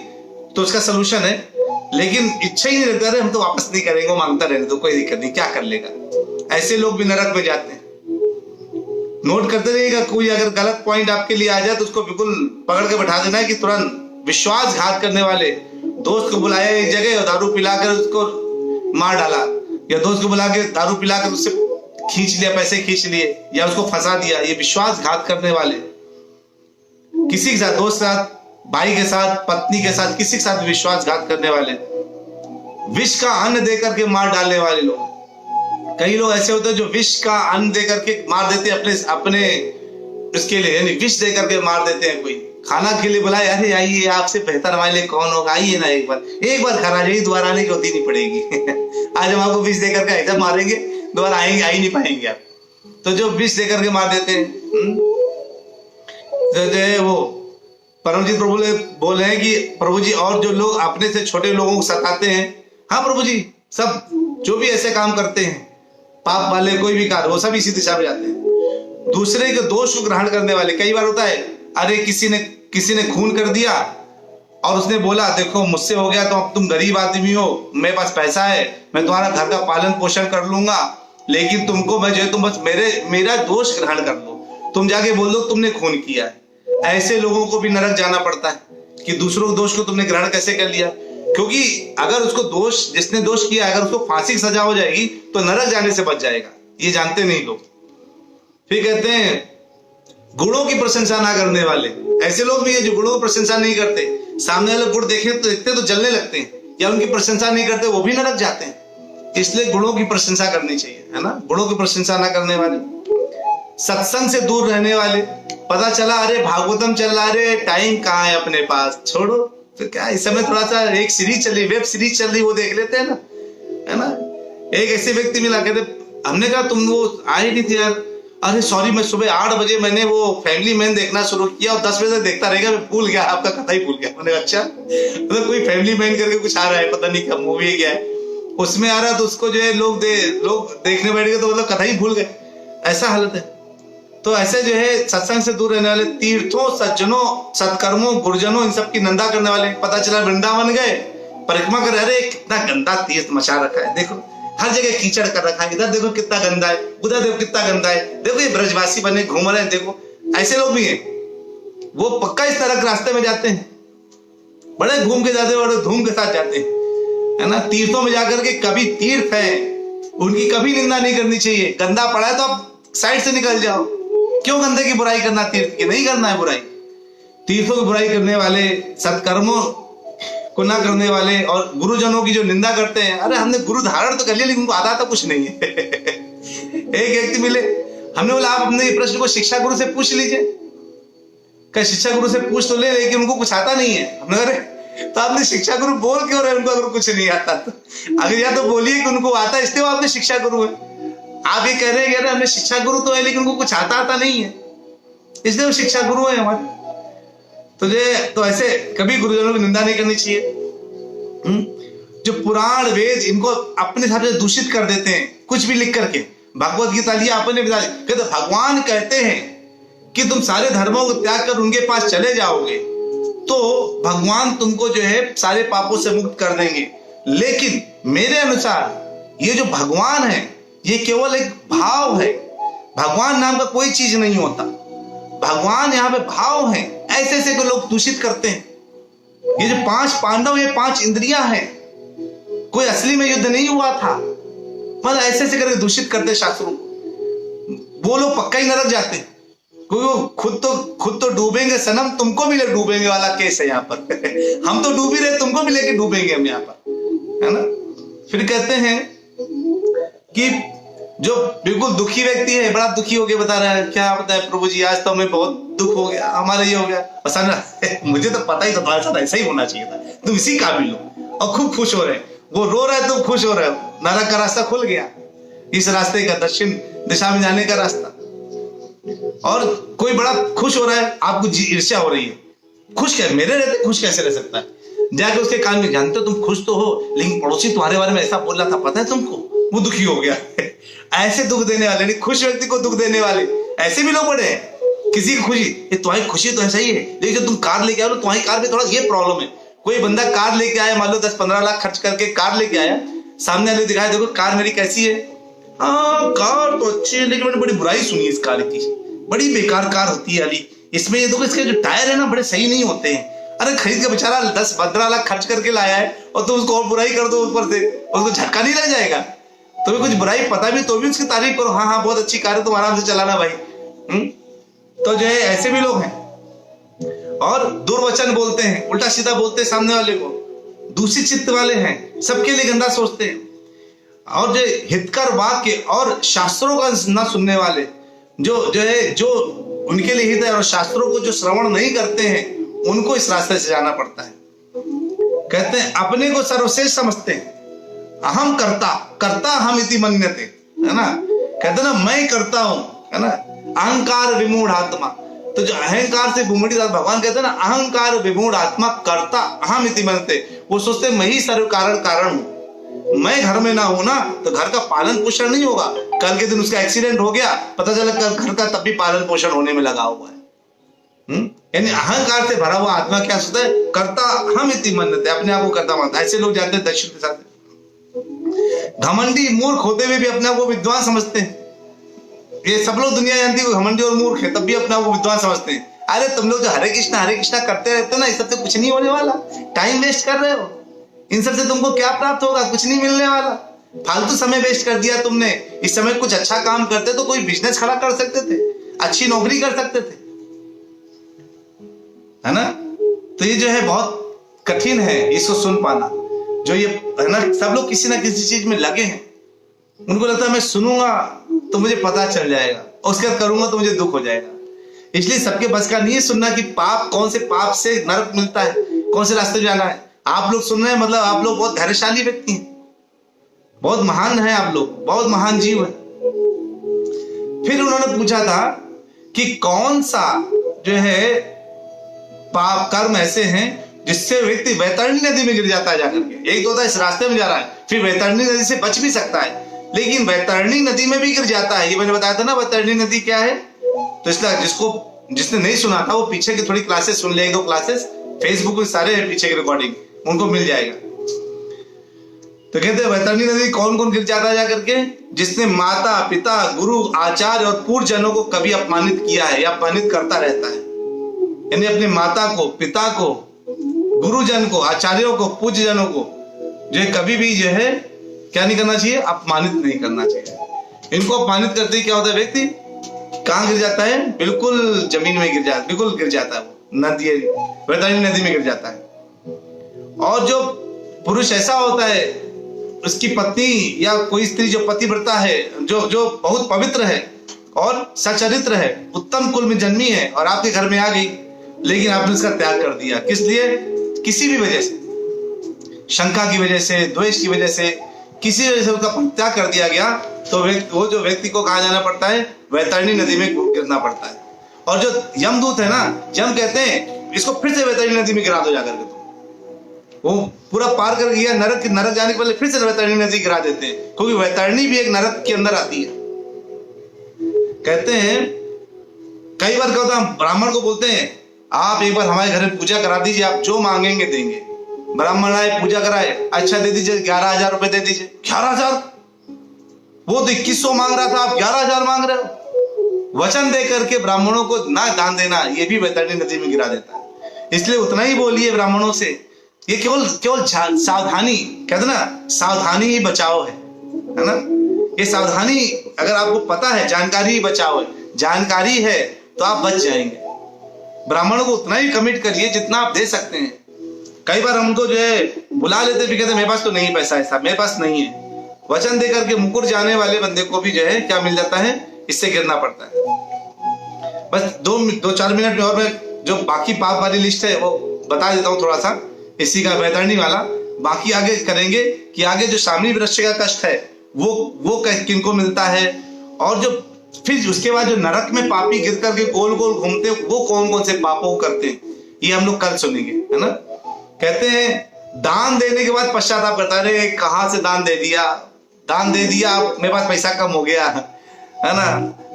तो उसका सोल्यूशन है, लेकिन इच्छा ही नहीं रहता, अरे हम तो वापस नहीं करेंगे, वो मांगता रहने दो, कोई दिक्कत नहीं, क्या कर लेगा। ऐसे लोग भी नरक में जाते हैं। नोट करते रहिएगा, कोई अगर गलत पॉइंट आपके लिए आ जाए तो उसको बिल्कुल पकड़ के बैठा देना है कि तुरंत विश्वासघात करने वाले दोस्त को बुलाया एक जगह और दारू पिलाकर उसको मार डाला, या दोस्त को बुला के दारू पिलाकर उससे खींच लिया, पैसे खींच लिए, या उसको फंसा दिया, ये विश्वासघात करने वाले, किसी के साथ, दोस्त के साथ, भाई के साथ, पत्नी के साथ, किसी के साथ विश्वासघात करने वाले, विष का अन्न देकर के मार डालने वाले लोग। कई लोग ऐसे होते हैं जो विष का अन्न देकर के मार देते हैं अपने उसके लिए, यानी विष देकर के मार देते हैं। कोई खाना के लिए बुलाए, अरे आइए, आपसे बेहतर हमारे लिए कौन होगा, आइए ना, एक बार खाना चाहिए, दोबारा आने की होती नहीं पड़ेगी। आज हम आपको विष देकर के ऐसा मारेंगे, दोबारा आएंगे, आ ही नहीं पाएंगे आप। तो जो विष देकर के मार देते हैं, जो है वो परमजीत प्रभु बोले हैं कि प्रभु जी, और जो लोग अपने से छोटे लोगों को सताते हैं, हाँ प्रभु जी, सब जो भी ऐसे काम करते हैं, पाप वाले कोई भी कार्य, वो सब इसी दिशा में जाते हैं। दूसरे के दोष को ग्रहण करने वाले, कई बार होता है, अरे किसी ने खून कर दिया और उसने बोला देखो मुझसे हो गया, तो अब तुम गरीब आदमी हो, मेरे पास पैसा है, मैं तुम्हारा घर का पालन पोषण कर लूंगा, लेकिन तुमको मैं जो है, तुम बस मेरा दोष ग्रहण कर लो, तुम जाके बोल दो तुमने खून किया है। ऐसे लोगों को भी नरक जाना पड़ता है कि दूसरों के दोष को तुमने ग्रहण कैसे कर लिया, क्योंकि अगर उसको दोष, जिसने दोष किया, अगर उसको फांसी की सजा हो जाएगी तो नरक जाने से बच जाएगा, ये जानते नहीं लोग। फिर कहते हैं गुणों की प्रशंसा ना करने वाले, ऐसे लोग भी है जो गुणों की प्रशंसा नहीं करते, सामने वाले गुण देखते तो जलने लगते हैं, या उनकी प्रशंसा नहीं करते, वो भी नरक जाते हैं। इसलिए गुणों की प्रशंसा करनी चाहिए, है ना, गुणों की प्रशंसा ना करने वाले, सत्संग से दूर रहने वाले, पता चला अरे भागवतम चल रहा, अरे टाइम कहाँ है अपने पास, छोड़ो, तो क्या इस समय थोड़ा सा एक सीरीज चल रही, वेब सीरीज चल रही, वो देख लेते हैं ना, है ना। एक ऐसे व्यक्ति मिला, कहते हमने कहा तुम वो आए नहीं थे यार, अरे सॉरी, मैं सुबह 8 बजे मैंने वो फैमिली मैन देखना शुरू किया और 10 बजे तक देखता रहेगा, मैं भूल गया, आपका कथा ही भूल गया। मैंने अच्छा, मतलब कोई फैमिली मैन करके कुछ आ रहा है, पता नहीं कब मूवी है क्या है, उसमें आ रहा है, तो उसको जो है लोग देखने बैठ गए, तो मतलब कथा ही भूल गए, ऐसा हालत है। तो ऐसे जो है सत्संग से दूर रहने वाले, तीर्थों, सज्जनों, सत्कर्मों, गुरुजनों, इन सब की निंदा करने वाले, पता चला वृंदावन गए, परिक्रमा कर, अरे कितना गंदा तीर्थ मचा रखा है, देखो हर जगह कीचड़ कर रखा है, इधर देखो कितना गंदा है, उधर देखो कितना गंदा है, देखो ये ब्रजवासी बने घूम रहे हैं, देखो ऐसे लोग भी हैं, वो पक्का इस तरह के रास्ते में जाते हैं। बड़े घूम के जाते हैं, बड़े धूम के साथ जाते हैं, है ना। तीर्थों में जाकर के, कभी तीर्थ है उनकी कभी निंदा नहीं करनी चाहिए। गंदा पड़ा है तो आप साइड से निकल जाओ, क्यों गंदे की बुराई करना, तीर्थ की नहीं करना है बुराई। तीर्थों की बुराई करने वाले, सत्कर्मों को ना करने वाले और गुरुजनों की जो निंदा करते हैं, अरे हमने गुरु धारण तो कर लिया लेकिन उनको आता तो कुछ नहीं है। एक व्यक्ति मिले, हमने बोला आप अपने प्रश्न को शिक्षा गुरु से पूछ लीजिए। क्या शिक्षा गुरु से पूछ तो ले, लेकिन उनको कुछ आता नहीं है। हमने अरे तो आपने शिक्षा गुरु बोल क्यों रहे, उनको अगर कुछ नहीं आता तो अगर या तो बोलिए कि उनको आता है इसलिए वो आपके शिक्षा गुरु है। आप ये कह रहे हैं हमने शिक्षा गुरु तो है लेकिन उनको कुछ आता नहीं है, इसलिए वो शिक्षा गुरु है हमारे। तो ऐसे कभी गुरुजनों की निंदा नहीं करनी चाहिए। जो पुराण वेद इनको अपने हिसाब से दूषित कर देते हैं कुछ भी लिख करके। भगवत गीता लिया आपने बता, कहते भगवान कहते हैं कि तुम सारे धर्मों को त्याग कर उनके पास चले जाओगे तो भगवान तुमको जो है सारे पापों से मुक्त कर देंगे। लेकिन मेरे अनुसार ये जो भगवान है ये केवल एक भाव है, भगवान नाम का कोई चीज नहीं होता। भगवान यहाँ पे भाव है, ऐसे ऐसे को लोग दूषित करते हैं। ये जो 5 पांडव, ये 5 इंद्रियां हैं, कोई असली में युद्ध नहीं हुआ था, मतलब ऐसे ऐसे करके दूषित करते शास्त्रों को। वो लोग पक्का ही नरक जाते हैं, क्योंकि वो खुद तो डूबेंगे सनम, तुमको भी ले डूबेंगे वाला केस है यहाँ पर। हम तो डूब ही रहे, तुमको भी लेके डूबेंगे हम यहाँ पर, है ना। फिर कहते हैं कि जो बिल्कुल दुखी व्यक्ति है, बड़ा दुखी होके बता रहा है, क्या बताए प्रभु जी आज तो हमें बहुत दुख हो गया, हमारा ये हो गया, पसंद मुझे तो पता ही था तुम्हारे साथ ऐसा ही होना चाहिए था, तुम इसी काबिल हो। और खूब खुश हो रहे, वो रो रहे तुम खुश हो रहे हो, नरक का रास्ता खुल गया, इस रास्ते का दक्षिण दिशा में जाने का रास्ता। और कोई बड़ा खुश हो रहा है, आपको ईर्ष्या हो रही है, खुश क्या, मेरे रहते खुश कैसे रह सकता है। जाके उसके कान में, जानते हो तुम खुश तो हो लेकिन पड़ोसी तुम्हारे बारे में ऐसा बोल रहा था, पता है तुमको, वो दुखी हो गया। ऐसे दुख देने वाले, नहीं खुश व्यक्ति को दुख देने वाले ऐसे भी लोग बड़े हैं। किसी की खुशी, तुम्हारी खुशी तो ऐसा ही है, लेकिन जब तुम कार लेके आओ तुम्हारी कार में थोड़ा ये प्रॉब्लम है। कोई बंदा कार लेके आया, मान लो 10-15 लाख खर्च करके कार लेके आया, सामने वाले दिखाया देखो कार मेरी कैसी है, हाँ कार तो अच्छी है लेकिन मैंने बड़ी बुराई सुनी इस कार की, बड़ी बेकार कार होती है अली, इसमें ये देखो इसके जो टायर है ना बड़े सही नहीं होते हैं। अरे खरीद के बेचारा 10-15 लाख खर्च करके लाया है और तुम उसको और बुराई कर दो ऊपर से, उसको झटका नहीं लग जाएगा। तुम्हें कुछ बुराई पता भी तो भी उसकी तारीफ करो, हाँ हाँ बहुत अच्छी कार है, तुम आराम से चलाना भाई। तो जो है ऐसे भी लोग हैं और दुर्वचन बोलते हैं, उल्टा सीधा बोलते हैं सामने वाले को, दूषित चित्त वाले हैं, सबके लिए गंदा सोचते हैं। और जो हितकर वाक्य और शास्त्रों का ना सुनने वाले, जो उनके लिए हित है और शास्त्रों को जो श्रवण नहीं करते हैं, उनको इस रास्ते से जाना पड़ता है। कहते हैं अपने को सर्वश्रेष्ठ समझते हैं, अहम करता हम इति मन्यते, है ना। कहते ना मैं करता हूं, है ना, अहंकार विमूढ़ आत्मा। तो जो अहंकार से विमूढ़, भगवान कहते हैं ना अहंकार विमूढ़ आत्मा करता अहम इति मन्यते, वो सोचते मैं ही सर्व कारण हूं, मैं घर में ना हूं ना तो घर का पालन पोषण नहीं होगा, कल के दिन उसका एक्सीडेंट हो गया, पता चला कल घर का तब भी पालन पोषण होने में लगा हुआ है। यानी अहंकार से भरा हुआ आत्मा क्या सोचता है, करता हम इति मन्यते, अपने आप को करता मानता। ऐसे लोग जाते हैं दक्षिण के साथ। घमंडी मूर्ख होते हुए भी अपने आप को विद्वान समझते हैं। ये सब लोग दुनिया जानती है घमंडी और मूर्ख है, तब भी अपने आप को विद्वान समझते हैं। अरे तुम लोग जो हरे कृष्णा करते रहते हो ना, इस सबसे कुछ नहीं होने वाला, टाइम वेस्ट कर रहे हो, इन सबसे तुमको क्या प्राप्त होगा, कुछ नहीं मिलने वाला, फालतू समय वेस्ट कर दिया तुमने। इस समय कुछ अच्छा काम करते तो कोई बिजनेस खड़ा कर सकते थे, अच्छी नौकरी कर सकते थे, है ना। तो ये जो है बहुत कठिन है इसको सुन पाना। जो ये है ना, सब लोग किसी ना किसी चीज में लगे हैं, उनको लगता है मैं सुनूंगा तो मुझे पता चल जाएगा, और उसके बाद करूंगा तो मुझे दुख हो जाएगा। इसलिए सबके बस का नहीं है सुनना कि पाप, कौन से पाप से नरक मिलता है, कौन से रास्ते जाना है। आप लोग सुन रहे हैं, मतलब आप लोग बहुत धैर्यशाली व्यक्ति हैं, बहुत महान है, आप लोग बहुत महान जीव है। फिर उन्होंने पूछा था कि कौन सा जो है पाप कर्म ऐसे हैं जिससे व्यक्ति वैतरणी नदी में गिर जाता है जाकर के। एक तो होता है इस रास्ते में जा रहा है, फिर वैतरणी नदी से बच भी सकता है, लेकिन वैतरणी नदी में भी गिर जाता है। ये मैंने बताया था ना वैतरणी नदी क्या है। तो इसलिए जिसने नहीं सुना था वो पीछे की थोड़ी क्लासेस सुन ले, 1-2 क्लासेस फेसबुक में सारे हैं पीछे की रिकॉर्डिंग, उनको मिल जाएगा। तो कहते हैं वैतरणी नदी कौन कौन गिर जाता है जाकर के, जिसने माता पिता गुरु आचार्य और पूर्व जनों को कभी अपमानित किया है या अपमानित करता रहता है। यानी अपने माता को, पिता को, गुरुजन को, आचार्यों को, पूज्य जनों को जो है कभी भी जो है क्या नहीं करना चाहिए, अपमानित नहीं करना चाहिए। इनको अपमानित करते ही क्या होता है, व्यक्ति कहां गिर जाता है, बिल्कुल जमीन में गिर जाता है, बिल्कुल गिर जाता है, नदी, वैतरणी नदी में गिर जाता है। और जो पुरुष ऐसा होता है, उसकी पत्नी या कोई स्त्री जो पतिव्रता है, जो बहुत पवित्र है और सचरित्र है, उत्तम कुल में जन्मी है और आपके घर में आ गई, लेकिन आपने उसका त्याग कर दिया, किस लिए, किसी भी वजह से, शंका की वजह से, द्वेष की वजह से, किसी वजह से उसका त्याग कर दिया गया, तो वो जो व्यक्ति को कहा जाना पड़ता है, वैतरणी नदी में गिरना पड़ता है। और जो यमदूत है ना, यम कहते हैं इसको फिर से वैतरणी नदी में गिरा दो जाकर के, तो वो पूरा पार कर गया, नरक जाने के पहले फिर से वैतरणी नदी गिरा देते हैं, क्योंकि वैतरणी भी एक नरक के अंदर आती है। कहते हैं कई बार क्या होता है, ब्राह्मण को बोलते हैं आप एक बार हमारे घर में पूजा करा दीजिए, आप जो मांगेंगे देंगे। ब्राह्मण आए, पूजा कराए, अच्छा दे दीजिए, 11,000 रुपए दे दीजिए। 11,000? वो तो 2100 मांग रहा था, आप 11,000 मांग रहे हो। वचन दे करके ब्राह्मणों को ना दान देना, ये भी वैतरणी नदी में गिरा देता है। इसलिए उतना ही बोलिए ब्राह्मणों से, ये केवल सावधानी, कहते ना सावधानी ही बचाओ है ना। ये सावधानी अगर आपको पता है, जानकारी ही बचाओ है, जानकारी है तो आप बच जाएंगे। ब्राह्मणों को उतना ही कमिट करिए जितना आप दे सकते हैं। कई बार हमको जो है बुला लेते भी, कहते मेरे पास तो नहीं पैसा है साहब, मेरे पास नहीं है। वचन दे करके मुकुर जाने वाले बंदे को भी जो है क्या मिल जाता है, इससे गिरना पड़ता है। बस 2-4 मिनट में और मैं जो बाकी पाप वाली लिस्ट है वो बता देता हूँ थोड़ा सा, इसी का वैतरणी वाला। बाकी आगे करेंगे कि आगे जो शामनी वृक्ष का कष्ट है वो किनको मिलता है, और जो फिर उसके बाद जो नरक में पापी गिर करके गोल गोल घूमते हैं, वो कौन कौन से पापों करते हैं, ये हम लोग कल सुनेंगे, है ना। कहते हैं दान देने के बाद पश्चाताप करता है, अरे कहां से दान दे दिया, मेरे पास पैसा कम हो गया, है ना,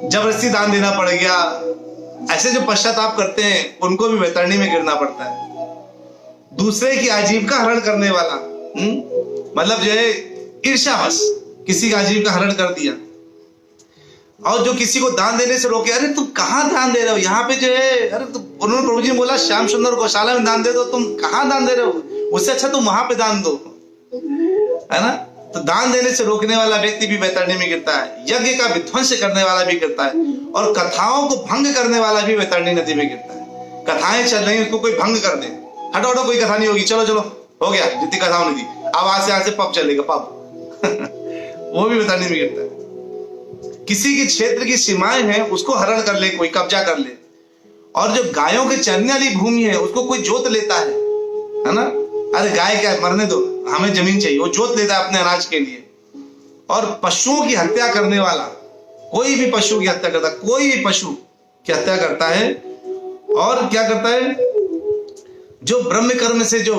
जबरदस्ती दान देना पड़ गया। ऐसे जो पश्चाताप करते हैं उनको भी वैतरणी में गिरना पड़ता है। दूसरे की आजीविका हरण करने वाला, मतलब जो है ईर्ष्यावश किसी का आजीविका हरण कर दिया, और जो किसी को दान देने से रोके, अरे तुम कहाँ दान दे रहे हो, यहाँ पे जो है, अरे उन्होंने प्रभु जी ने बोला श्याम सुंदर गौशाला में दान दे दो, तुम कहाँ दान दे रहे हो, उससे अच्छा तुम वहां पे दान दो, है ना। तो दान देने से रोकने वाला व्यक्ति भी वैतरणी में गिरता है, यज्ञ का विध्वंस करने वाला भी गिरता है, और कथाओं को भंग करने वाला भी वैतरणी नदी में गिरता है। कथाएं चल रही, उसको कोई भंग कर दे, हटो हटो कोई कथा नहीं होगी, चलो चलो हो गया, जितनी कथा होनी थी, अब आज से पब चलेगा पब वो भी वैतरणी में गिरता है। किसी के क्षेत्र की सीमाएं हैं उसको हरण कर ले, कोई कब्जा कर ले, और जो गायों के चरने वाली भूमि है उसको कोई जोत लेता है ना, अरे गाय क्या मरने दो, हमें जमीन चाहिए, वो जोत लेता है अपने अनाज के लिए। और पशुओं की हत्या करने वाला, कोई भी पशु की हत्या करता, कोई भी पशु की हत्या करता है, और क्या करता है, जो ब्रह्म कर्म से जो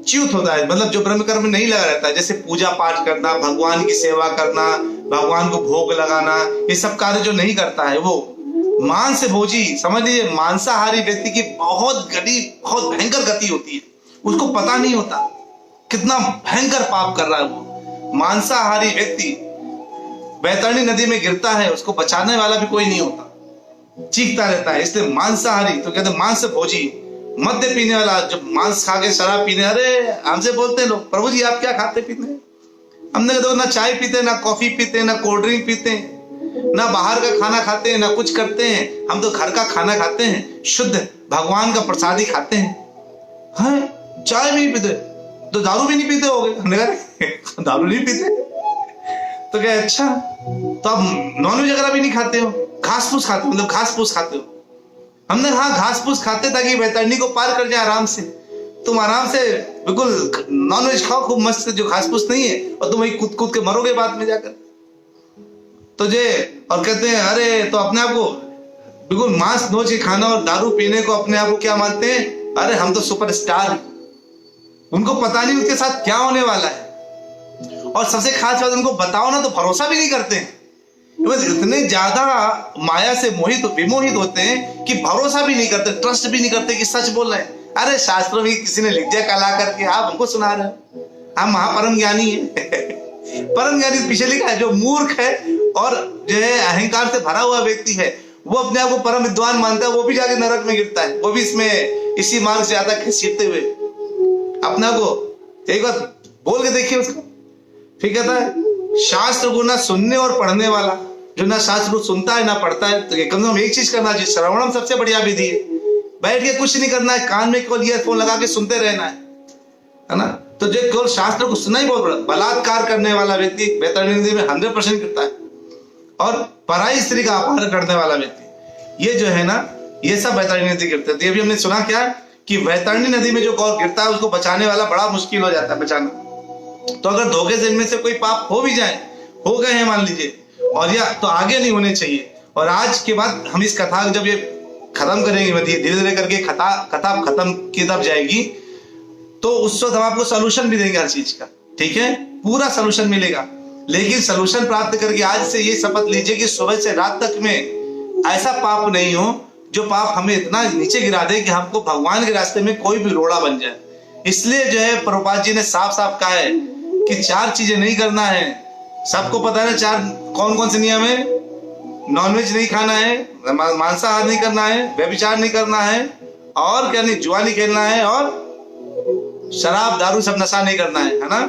च्युत होता है, मतलब जो ब्रह्म कर्म में नहीं लगा रहता है, जैसे पूजा पाठ करना, भगवान की सेवा करना, भगवान को भोग लगाना, ये सब कार्य जो नहीं करता है, वो मांस भोजी, समझ लीजिए मांसाहारी व्यक्ति की बहुत भयंकर गति होती है, उसको पता नहीं होता कितना भयंकर पाप कर रहा है वो। मांसाहारी व्यक्ति वैतरणी नदी में गिरता है, उसको बचाने वाला भी कोई नहीं होता, चीखता रहता है। इसलिए मांसाहारी, तो कहते मांस भोजी, मद्य पीने वाला, जब मांस खा के शराब पीने, अरे हमसे बोलते हैं लोग, प्रभु जी आप क्या खाते पीते हैं, हमने तो ना चाय पीते, ना कॉफी पीते, ना कोल्ड ड्रिंक पीते, ना बाहर का खाना खाते हैं, ना कुछ करते हैं, हम तो घर का खाना खाते हैं, शुद्ध भगवान का प्रसादी खाते हैं। चाय भी नहीं पीते तो दारू भी नहीं पीते हो गए, हमने कहा दारू नहीं पीते, तो क्या अच्छा, तो आप नॉनवेज वगैरह भी नहीं खाते हो, घास फूस खाते हो, मतलब घास फूस खाते हो। हमने हाँ घास फूस खाते ताकि वैतरणी को पार कर जाए आराम से, तुम आराम से बिल्कुल नॉनवेज खाओ खूब मस्त, जो घास फूस नहीं है, और तुम वही कूद कूद के मरोगे बाद में जाकर। तो जे और कहते हैं अरे, तो अपने आप को बिल्कुल मांस नोच के खाना और दारू पीने को अपने आप को क्या मानते हैं, अरे हम तो सुपरस्टार हैं। उनको पता नहीं उसके साथ क्या होने वाला है, और सबसे खास बात उनको बताओ ना तो भरोसा भी नहीं करते हैं, इतने ज्यादा माया से विमोहित होते हैं कि भरोसा भी नहीं करते, ट्रस्ट भी नहीं करते कि सच बोल रहे हैं। अरे शास्त्रों में किसी ने लिख दिया कला करके, आप हमको सुना रहे हो, हम महापरम ज्ञानी है परम ज्ञानी पीछे लिखा है, जो मूर्ख है और जो है अहंकार से भरा हुआ व्यक्ति है, वो अपने आप को परम विद्वान मानता है, वो भी जाके नरक में गिरता है, वो भी इसी मार्ग से आता है घसीटते हुए। अपना को एक बार बोल के देखिए उसको। फिर कहता है शास्त्र को ना सुनने और पढ़ने वाला, जो ना शास्त्र को सुनता है ना पढ़ता है, तो कम से कम एक चीज करना चाहिए, श्रवणम सबसे बढ़िया विधि है। बैठ के कुछ नहीं करना है, कान में केवल ईयरफोन लगा के सुनते रहना है ना। तो जो केवल शास्त्र को सुनना ही बहुत बड़ा। बलात्कार करने वाला व्यक्ति वैतरणी नदी में 100% गिरता है, और पराई स्त्री का अपहरण करने वाला व्यक्ति, ये जो है ना, ये सब वैतरणी नदी गिरते हैं। तो ये भी हमने सुना क्या कि वैतरणी नदी में जो गौ गिरता है उसको बचाने वाला बड़ा मुश्किल हो जाता है बचाना। तो अगर धोखे से इनमें से कोई पाप हो भी जाए, हो गए हैं मान लीजिए, और या तो आगे नहीं होने चाहिए। और आज के बाद हम इस कथा जब ये खत्म करेंगे, धीरे धीरे करके कथा खत्म की तरफ जाएगी, तो उस वक्त हम आपको सोल्यूशन भी देंगे हर चीज का, ठीक है, पूरा सोल्यूशन मिलेगा। लेकिन सोल्यूशन प्राप्त करके आज से ये शपथ लीजिए कि सुबह से रात तक में ऐसा पाप नहीं हो जो पाप हमें इतना नीचे गिरा दे कि हमको भगवान के रास्ते में कोई भी रोड़ा बन जाए। इसलिए जो है प्रभुपाद जी ने साफ साफ कहा है कि 4 चीजें नहीं करना है। सबको पता है ना 4 कौन कौन से नियम है? नॉनवेज नहीं खाना है, मांसाहार नहीं करना है, व्यभिचार नहीं करना है, और क्या नहीं, जुआ नहीं खेलना है, और शराब दारू सब नशा नहीं करना है ना,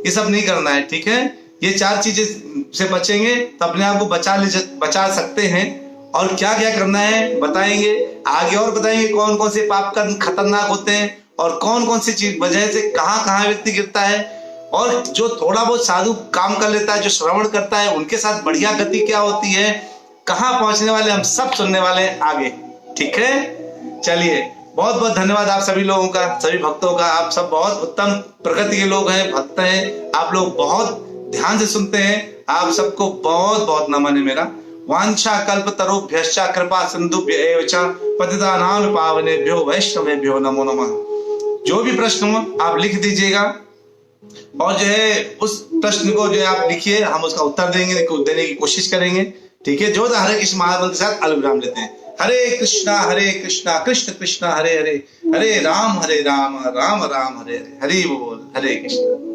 ये सब नहीं करना है, ठीक है। ये 4 चीजें से बचेंगे तो अपने आप को बचा सकते हैं। और क्या क्या करना है बताएंगे आगे, और बताएंगे कौन कौन से पाप कर्म खतरनाक होते हैं, और कौन कौन सी चीज वजह से कहाँ कहाँ व्यक्ति गिरता है, और जो थोड़ा बहुत साधु काम कर लेता है, जो श्रवण करता है, उनके साथ बढ़िया गति क्या होती है, कहाँ पहुंचने वाले, हम सब सुनने वाले हैं आगे, ठीक है। चलिए, बहुत बहुत धन्यवाद आप सभी लोगों का, सभी भक्तों का। आप सब बहुत उत्तम प्रकृति के लोग हैं, भक्त हैं, आप लोग बहुत ध्यान से सुनते हैं। आप सबको बहुत बहुत नमन है मेरा। वांछा कल्पतरुभ्यश्च कृपा सिंधुभ्य एव च पतितानां पावनेभ्यो वैष्णवेभ्यो नमो नमः। जो भी प्रश्न हो आप लिख दीजिएगा, और जो है उस प्रश्न को जो है आप लिखिए, हम उसका उत्तर देने की कोशिश करेंगे, ठीक है। जो हरे कृष्ण महामंत्र के साथ अलविराम लेते हैं। हरे कृष्णा कृष्ण कृष्ण हरे हरे, हरे राम राम राम हरे हरे। हरि बोल, हरे कृष्ण।